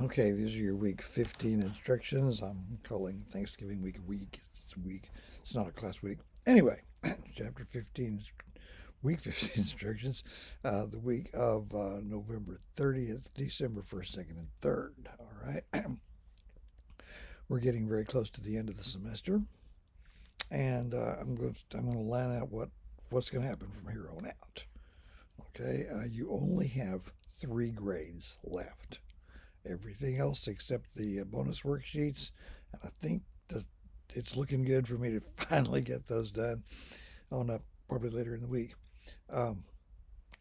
Okay, these are your week 15 instructions. I'm calling Thanksgiving week a week. It's a week. It's not a class week. Anyway, chapter 15, week 15 instructions. The week of November 30th, December 1st, 2nd, and 3rd. All right. We're getting very close to the end of the semester, and I'm going to line out what's going to happen from here on out. Okay, you only have 3 grades left. Everything else except the bonus worksheets, and I think it's looking good for me to finally get those done on probably later in the week. Um,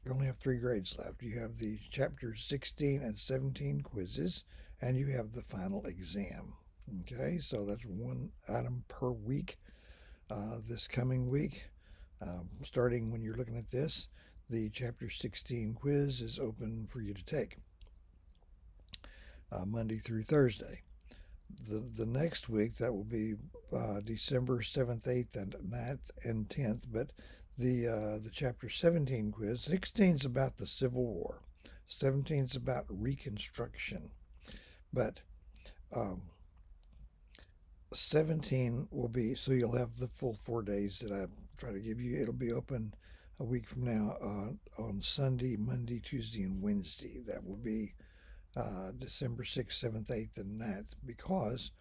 you only have 3 grades left. You have the chapters 16 and 17 quizzes, and you have the final exam. Okay, so that's one item per week. This coming week, starting when you're looking at this, the chapter 16 quiz is open for you to take Monday through Thursday. The next week, that will be December 7th, 8th, and 9th, and 10th. But the chapter 17 quiz, 16 is about the Civil War, 17 is about Reconstruction. But 17 will be, so you'll have the full 4 days that I try to give you. It'll be open a week from now on Sunday, Monday, Tuesday, and Wednesday. That will be December 6th, 7th, 8th, and 9th, because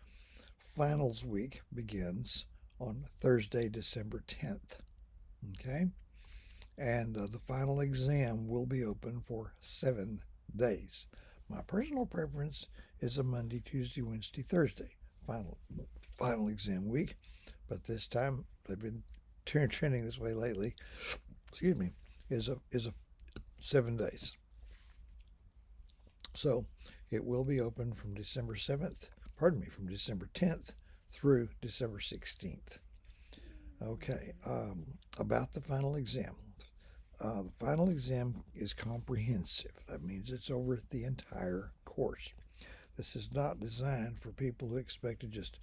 finals week begins on Thursday, December 10th. Okay? And the final exam will be open for 7 days. My personal preference is a Monday, Tuesday, Wednesday, Thursday final exam week, but this time they've been trending this way lately. Excuse me, is a 7 days. So it will be open from December 7th, from December 10th through December 16th. Okay, about the final exam. The final exam is comprehensive. That means it's over the entire course. This is not designed for people who expect to just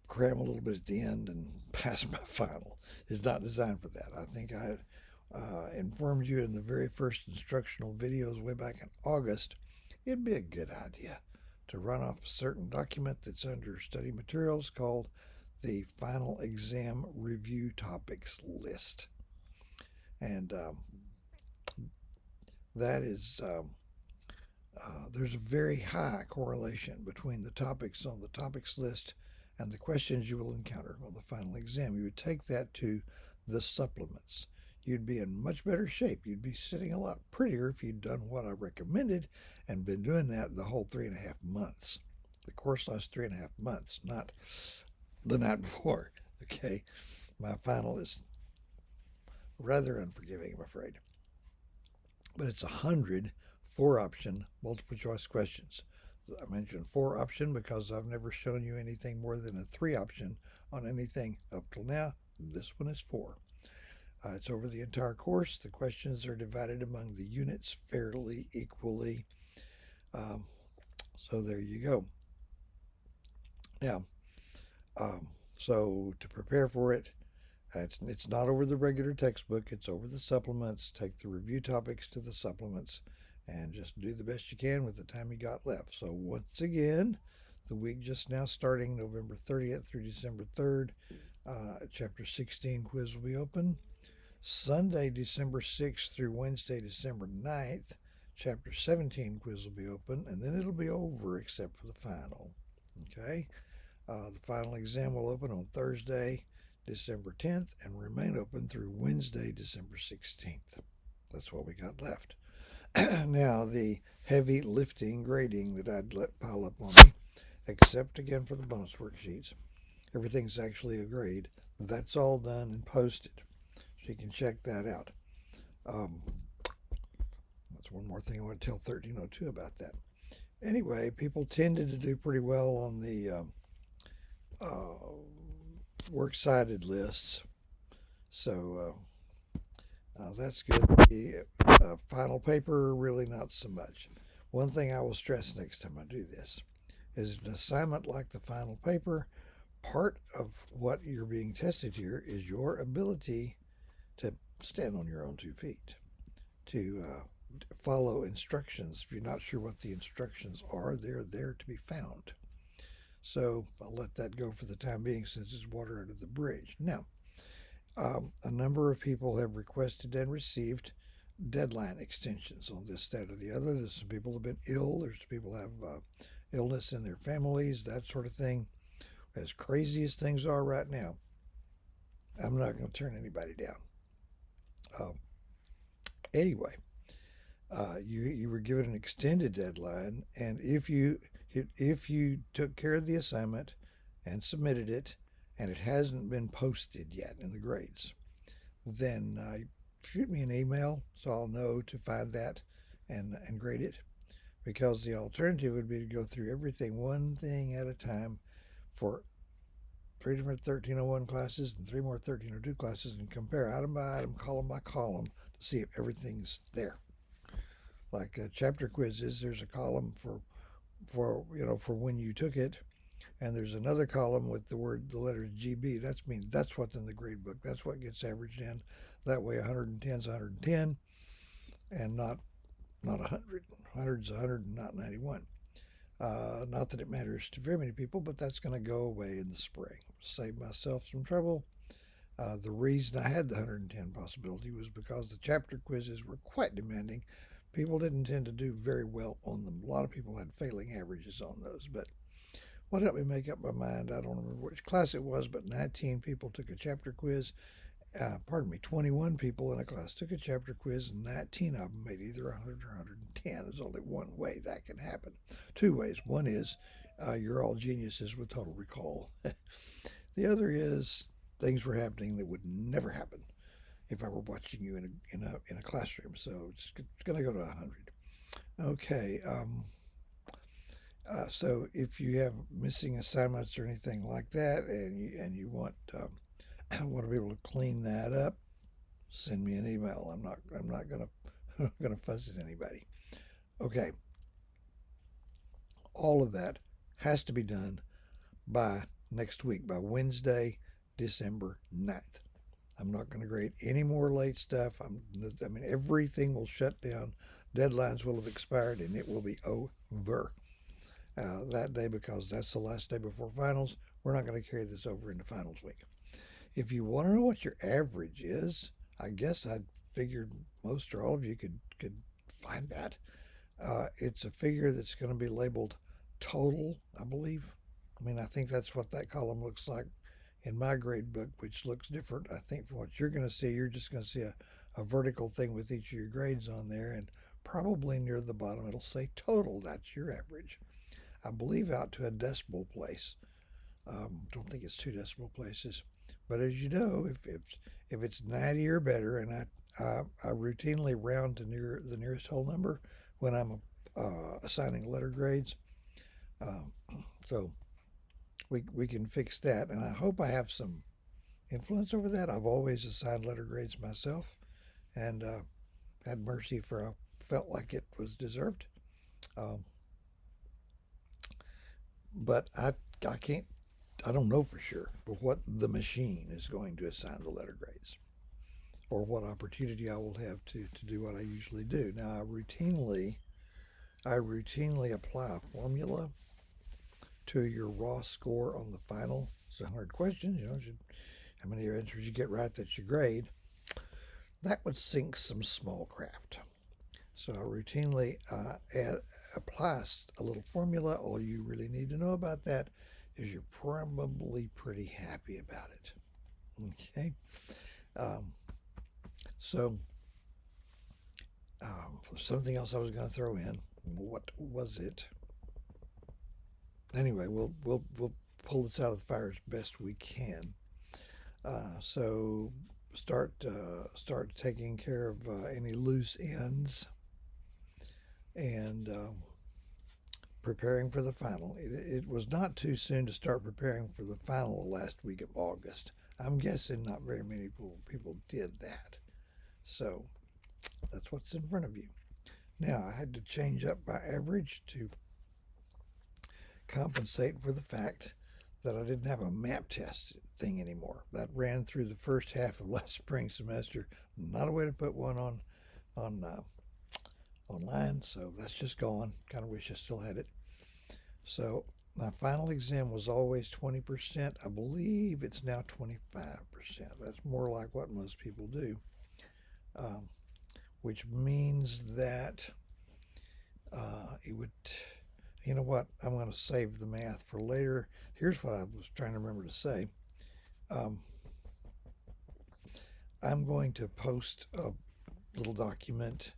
cram a little bit at the end and pass my final. It's not designed for that. I think I informed you in the very first instructional videos way back in August, it'd be a good idea to run off a certain document that's under study materials called the Final Exam Review Topics List. And that is, there's a very high correlation between the topics on the topics list and the questions you will encounter on the final exam. You would take that to the supplements. You'd be in much better shape. You'd be sitting a lot prettier if you'd done what I recommended and been doing that the whole 3.5 months. The course lasts 3.5 months, not the night before. Okay, my final is rather unforgiving, I'm afraid. But it's 100 4-option multiple choice questions. I mentioned 4-option because I've never shown you anything more than a 3-option on anything up till now. This one is 4. It's over the entire course. The questions are divided among the units fairly equally. So there you go. Now, so to prepare for it, it's not over the regular textbook. It's over the supplements. Take the review topics to the supplements and just do the best you can with the time you got left. So once again, the week just now starting November 30th through December 3rd, chapter 16 quiz will be open. Sunday, December 6th through Wednesday, December 9th, chapter 17 quiz will be open, and then it'll be over except for the final. Okay? The final exam will open on Thursday, December 10th, and remain open through Wednesday, December 16th. That's what we got left. Now, the heavy lifting grading that I'd let pile up on me, except again for the bonus worksheets, everything's actually a grade. That's all done and posted. So you can check that out. That's one more thing I want to tell 1302 about that. Anyway, people tended to do pretty well on the works cited lists. So that's good. The final paper, really not so much. One thing I will stress next time I do this is an assignment like the final paper, part of what you're being tested here is your ability to stand on your own 2 feet, to follow instructions. If you're not sure what the instructions are, they're there to be found. So I'll let that go for the time being since it's water under the bridge. Now, a number of people have requested and received deadline extensions on this, that, or the other. There's some people have been ill. There's people have illness in their families, that sort of thing. As crazy as things are right now, I'm not going to turn anybody down. Anyway, you were given an extended deadline, and if you took care of the assignment and submitted it, and it hasn't been posted yet in the grades, then shoot me an email so I'll know to find that and grade it. Because the alternative would be to go through everything one thing at a time for 3 different 1301 classes and 3 more 1302 classes and compare item by item, column by column to see if everything's there. Like chapter quizzes, there's a column for when you took it, and there's another column with the letters GB. That's what's in the grade book. That's what gets averaged in. That way 110 is 110 and not 100. 100's 100 and not 91. Not that it matters to very many people, but that's going to go away in the spring. Save myself some trouble. The reason I had the 110 possibility was because the chapter quizzes were quite demanding. People didn't tend to do very well on them. A lot of people had failing averages on those, but what helped me make up my mind, I don't remember which class it was, but 19 people took a chapter quiz. 21 people in a class took a chapter quiz, and 19 of them made either 100 or 110. There's only one way that can happen. 2 ways. One is you're all geniuses with total recall. The other is things were happening that would never happen if I were watching you in a classroom. So it's going to go to 100. Okay. So if you have missing assignments or anything like that, and you want to be able to clean that up, send me an email. I'm not gonna fuss at anybody. Okay. All of that has to be done by next week, by Wednesday, December 9th. I'm not going to grade any more late stuff. Everything will shut down. Deadlines will have expired, and it will be over that day, because that's the last day before finals. We're not going to carry this over into finals week. If you want to know what your average is, I guess I figured most or all of you could find that. It's a figure that's going to be labeled total, I believe. I think that's what that column looks like in my grade book, which looks different. I think from what you're going to see, you're just going to see a vertical thing with each of your grades on there, and probably near the bottom it'll say total. That's your average. I believe out to a decimal place. Don't think it's 2 decimal places. But as you know, if it's 90 or better, and I routinely round to the nearest whole number when I'm assigning letter grades, so we can fix that. And I hope I have some influence over that. I've always assigned letter grades myself, and had mercy for I felt like it was deserved. But I can't. I don't know for sure, but what the machine is going to assign the letter grades, or what opportunity I will have to do what I usually do. Now, I routinely apply a formula to your raw score on the final. It's 100 questions. How many answers you get right, that's your grade. That would sink some small craft. So I routinely apply a little formula. All you really need to know about that is you're probably pretty happy about it. Okay. So something else I was going to throw in. What was it? Anyway, we'll pull this out of the fire as best we can. So start taking care of any loose ends, and preparing for the final. It was not too soon to start preparing for the final the last week of August. I'm guessing not very many people did that. So that's what's in front of you. Now, I had to change up my average to compensate for the fact that I didn't have a map test thing anymore. That ran through the first half of last spring semester. Not a way to put one on online, so that's just gone. Kind of wish I still had it. So my final exam was always 20%. I believe it's now 25%. That's more like what most people do, which means that it would, you know what, I'm going to save the math for later. Here's what I was trying to remember to say. I'm going to post a little document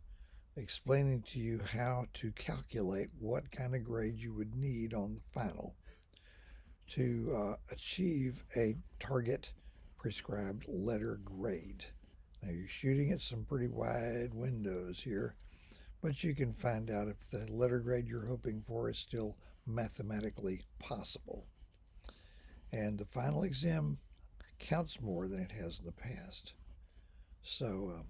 explaining to you how to calculate what kind of grade you would need on the final to achieve a target prescribed letter grade. Now you're shooting at some pretty wide windows here, but you can find out if the letter grade you're hoping for is still mathematically possible. And the final exam counts more than it has in the past. So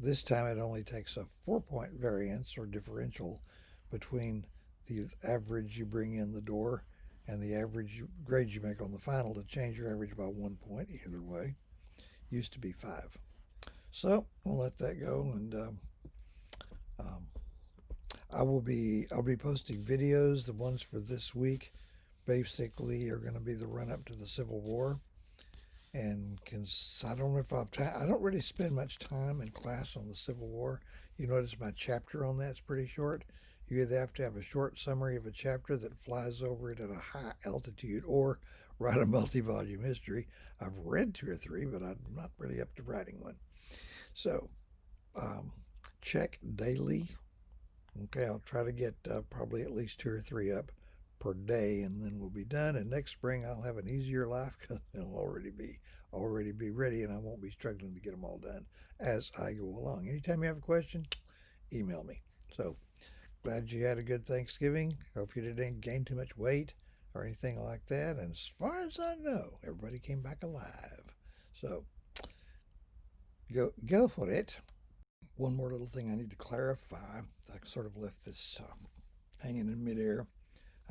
this time it only takes a 4-point variance or differential between the average you bring in the door and the average grade you make on the final to change your average by 1 point either way. Used to be 5. So I'll let that go, and I'll be posting videos. The ones for this week basically are going to be the run up to the Civil War. And I don't know if I don't really spend much time in class on the Civil War. You notice my chapter on that's pretty short. You either have to have a short summary of a chapter that flies over it at a high altitude, or write a multi-volume history. I've read 2 or 3, but I'm not really up to writing one. So check daily. Okay, I'll try to get probably at least 2 or 3 up per day, and then we'll be done. And next spring I'll have an easier life because it'll already be ready, and I won't be struggling to get them all done as I go along. Anytime you have a question, email me. So glad you had a good Thanksgiving. Hope you didn't gain too much weight or anything like that. And as far as I know, everybody came back alive. So go for it. One more little thing I need to clarify. I sort of left this hanging in midair.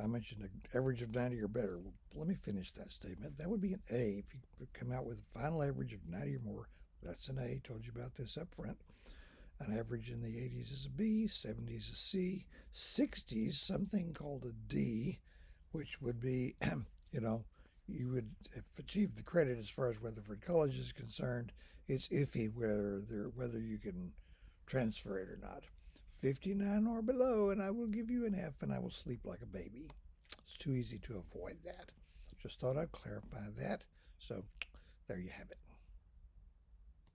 I mentioned an average of 90 or better. Well, let me finish that statement. That would be an A. If you come out with a final average of 90 or more, that's an A. Told you about this up front. An average in the 80s is a B, 70s a C, 60s something called a D, which would be, you would have achieved the credit as far as Weatherford College is concerned. It's iffy whether you can transfer it or not. 59 or below, and I will give you an F, and I will sleep like a baby. It's too easy to avoid that. Just thought I'd clarify that. So there you have it.